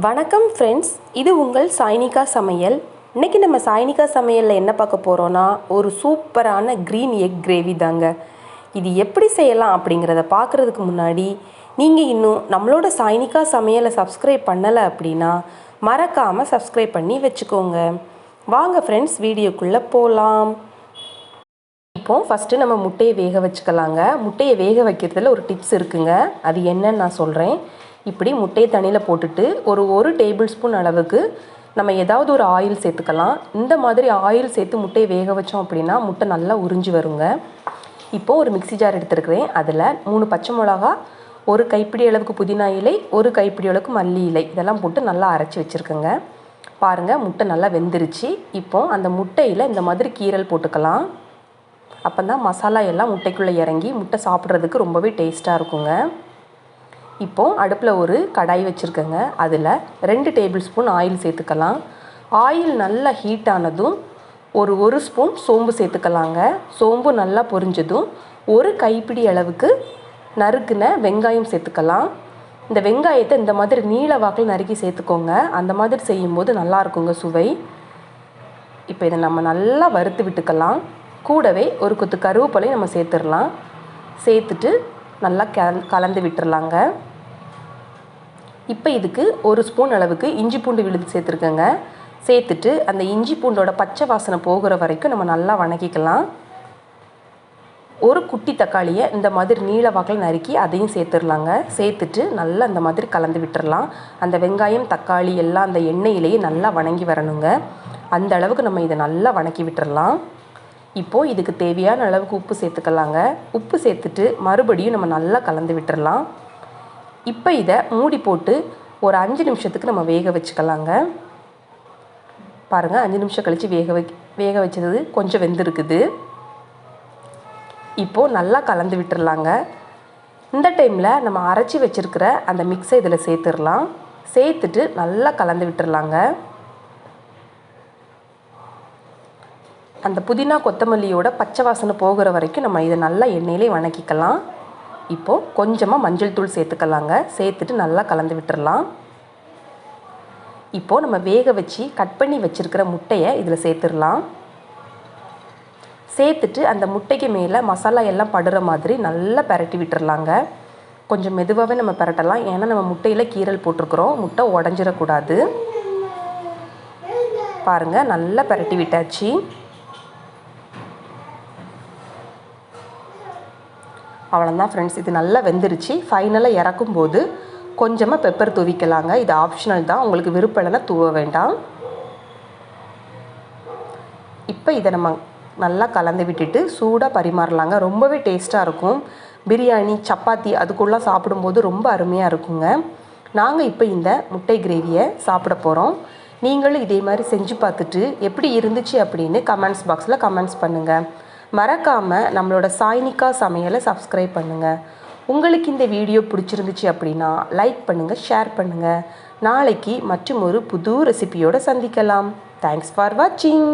வணக்கம் ஃப்ரெண்ட்ஸ், இது உங்கள் சாய்னிகா சமையல். இன்றைக்கி நம்ம சாய்னிகா சமையலில் என்ன பார்க்க போகிறோன்னா, ஒரு சூப்பரான க்ரீன் எக் கிரேவி தாங்க. இது எப்படி செய்யலாம் அப்படிங்கிறத பார்க்குறதுக்கு முன்னாடி நீங்கள் இன்னும் நம்மளோட சாய்னிகா சமையலை சப்ஸ்கிரைப் பண்ணலை அப்படின்னா மறக்காமல் சப்ஸ்கிரைப் பண்ணி வச்சுக்கோங்க. வாங்க ஃப்ரெண்ட்ஸ், வீடியோக்குள்ளே போகலாம். இப்போது ஃபஸ்ட்டு நம்ம முட்டையை வேக வச்சுக்கலாங்க. முட்டையை வேக வைக்கிறதுல ஒரு டிப்ஸ் இருக்குங்க, அது என்னன்னு நான் சொல்கிறேன். இப்படி முட்டையை தண்ணியில் போட்டுட்டு ஒரு டேபிள் ஸ்பூன் அளவுக்கு நம்ம ஏதாவது ஒரு ஆயில் சேர்த்துக்கலாம். இந்த மாதிரி ஆயில் சேர்த்து முட்டையை வேக வச்சோம் அப்படின்னா முட்டை நல்லா உறிஞ்சி வருங்க. இப்போது ஒரு மிக்ஸி ஜார் எடுத்துருக்கிறேன். அதில் 3 பச்சை மிளகா, ஒரு கைப்பிடி அளவுக்கு புதினா இலை, ஒரு கைப்பிடி அளவுக்கு மல்லி இலை, இதெல்லாம் போட்டு நல்லா அரைச்சி வச்சுருக்கேங்க. பாருங்கள், முட்டை நல்லா வெந்துருச்சு. இப்போது அந்த முட்டையில் இந்த மாதிரி கீரல் போட்டுக்கலாம். அப்போ தான் மசாலா எல்லாம் முட்டைக்குள்ளே இறங்கி முட்டை சாப்பிட்றதுக்கு ரொம்பவே டேஸ்ட்டாக இருக்குங்க. இப்போது அடுப்பில் ஒரு கடாய் வச்சுருக்கேங்க. அதில் 2 டேபிள் ஸ்பூன் ஆயில் சேர்த்துக்கலாம். ஆயில் நல்லா ஹீட் ஆனதும் ஒரு ஸ்பூன் சோம்பு சேர்த்துக்கலாங்க. சோம்பு நல்லா பொரிஞ்சதும் ஒரு கைப்பிடி அளவுக்கு நறுக்குன வெங்காயம் சேர்த்துக்கலாம். இந்த வெங்காயத்தை இந்த மாதிரி நீல வாக்கில் நறுக்கி சேர்த்துக்கோங்க. அந்த மாதிரி செய்யும்போது நல்லா இருக்குங்க சுவை. இப்போ இதை நம்ம நல்லா வறுத்து விட்டுக்கலாம். கூடவே ஒரு கொத்து கருவேப்பிலையும் நம்ம சேர்த்துடலாம். சேர்த்துட்டு நல்லா கலந்து விட்டுறலாங்க. இப்போ இதுக்கு 1 ஸ்பூன் அளவுக்கு இஞ்சி பூண்டு விழுது சேர்த்துருக்கேங்க. சேர்த்துட்டு அந்த இஞ்சி பூண்டோட பச்சை வாசனை போகிற வரைக்கும் நம்ம நல்லா வணக்கிக்கலாம். ஒரு குட்டி தக்காளியை இந்த மாதிரி நீல வாக்கில் நறுக்கி அதையும் சேர்த்துடலாங்க. சேர்த்துட்டு நல்லா அந்த மாதிரி கலந்து விட்டுறலாம். அந்த வெங்காயம் தக்காளி எல்லாம் அந்த எண்ணெயிலேயே நல்லா வணங்கி வரணுங்க. அந்த அளவுக்கு நம்ம இதை நல்லா வணக்கி விட்டுறலாம். இப்போது இதுக்கு தேவையான அளவுக்கு உப்பு சேர்த்துக்கலாங்க. உப்பு சேர்த்துட்டு மறுபடியும் நம்ம நல்லா கலந்து விட்டுறலாம். இப்போ இதை மூடி போட்டு ஒரு 5 நிமிஷத்துக்கு நம்ம வேக வச்சுக்கலாங்க. பாருங்கள், 5 நிமிஷம் கழித்து வேக வச்சது கொஞ்சம் வெந்திருக்குது. இப்போது நல்லா கலந்து விட்டுறலாங்க. இந்த டைமில் நம்ம அரைச்சி வச்சுருக்கிற அந்த மிக்ஸை இதில் சேர்த்துடலாம். சேர்த்துட்டு நல்லா கலந்து விட்டுறலாங்க. அந்த புதினா கொத்தமல்லியோட பச்சை வாசனை போகிற வரைக்கும் நம்ம இதை நல்லா எண்ணெயிலே வணக்கிக்கலாம். இப்போது கொஞ்சமாக மஞ்சள் தூள் சேர்த்துக்கலாங்க. சேர்த்துட்டு நல்லா கலந்து விட்டுறலாம். இப்போது நம்ம வேக வச்சு கட் பண்ணி வச்சுருக்கிற முட்டையை இதில் சேர்த்துடலாம். சேர்த்துட்டு அந்த முட்டைக்கு மேலே மசாலா எல்லாம் படுற மாதிரி நல்லா பரட்டி விட்டுறலாங்க. கொஞ்சம் மெதுவாகவே நம்ம பரட்டலாம், ஏன்னா நம்ம முட்டையில் கீரல் போட்டிருக்கிறோம், முட்டை உடஞ்சிடக்கூடாது. பாருங்கள், நல்லா பரட்டி விட்டாச்சு. அவ்வளோதான் ஃப்ரெண்ட்ஸ், இது நல்லா வெந்துருச்சு. ஃபைனலாக இறக்கும்போது கொஞ்சமாக பெப்பர் தூவிக்கலாங்க. இது ஆப்ஷனல் தான், உங்களுக்கு விருப்பம் இல்லைன்னா தூவ வேண்டாம். இப்போ இதை நம்ம நல்லா கலந்து விட்டுட்டு சூடாக பரிமாறலாங்க. ரொம்பவே டேஸ்ட்டாக இருக்கும். பிரியாணி, சப்பாத்தி அதுக்குள்ளே சாப்பிடும்போது ரொம்ப அருமையாக இருக்குங்க. நாங்கள் இப்போ இந்த முட்டை கிரேவியை சாப்பிட போகிறோம். நீங்களும் இதே மாதிரி செஞ்சு பார்த்துட்டு எப்படி இருந்துச்சு அப்படின்னு கமெண்ட்ஸ் பாக்ஸில் கமெண்ட்ஸ் பண்ணுங்கள். மறக்காமல் நம்மளோட சாய்னிகா சமையலை சப்ஸ்கிரைப் பண்ணுங்கள். உங்களுக்கு இந்த வீடியோ பிடிச்சிருந்துச்சு அப்படின்னா லைக் பண்ணுங்கள், ஷேர் பண்ணுங்கள். நாளைக்கு மற்றும் ஒரு புது ரெசிபியோடு சந்திக்கலாம். தேங்க்ஸ் ஃபார் வாட்சிங்.